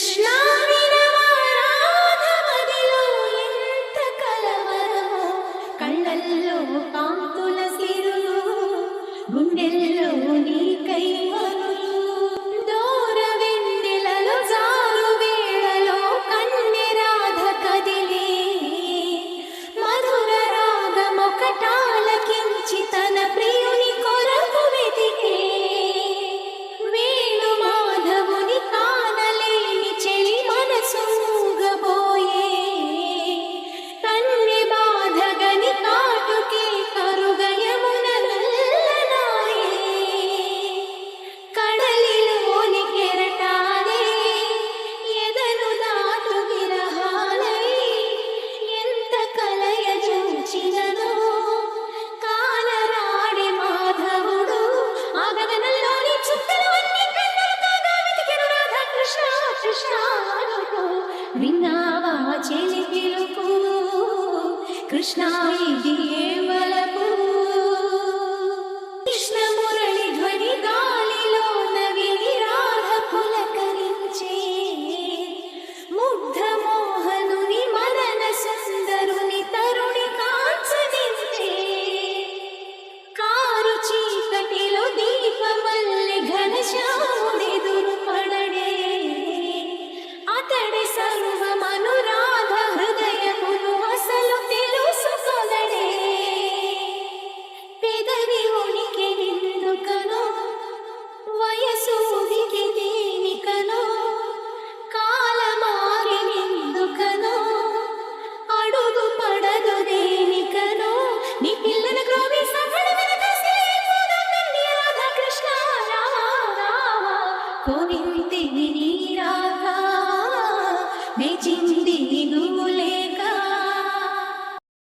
కృష్ణ వినవారాధమదిలో ఎంత కలవరమో, కళ్ళల్లో కాంతుల సిరులు, గుండెల్లో నీకై మరులు. దూర వెన్నెలలో జారు వేళలో కన్నె రాధ కదిలే, మధుర రాగమొకటాలకించి తన ప్రియుని కొరకు వెతికే. వేణు మాధవుని కానలేని చెలి మనసు మూగబోయే, కన్నె బాధగని కాటుకే కరుగయమున నల్లనాయే. కడలిలోని కెరటాలే ఎదను దాటు విరహాలై, ఎంత కలయ చూచిననో కానరాడే మాధవుడు. ఆ గగనంలోని చుక్కలు అన్ని కన్నులు కాగా వెతికెను రాధ కృష్ణ కృష్ణ అంటూ. విన్నావా చెలి పిలుపు, కృష్ణ ఇది ఏ వలపు. కృష్ణ మురళి ధ్వని గాలిలోన విని రాధ పులకరించే, ముగ్ధ మోహనుని మదన సుందరుని తరుణి కాంచనించే. కారు చీకటిలో దీపమల్లె ఘనశ్యాముడెదురు పడడే, అతడి సర్వమనురాధ హృదయమును అసలు తెలుసుకొనడే. పెదవి ఉనికి నిందుకనో, వయసు ఉనికి దేనికనో, కాలమారి నిందుకనో, అడుగు పడదు దేనికనో. నీ పిల్లల గ్రోవి సఫల వెనకసి కన్య రాధా కృష్ణ రావా రావా. కోవింతిని నీ రాధా వేచి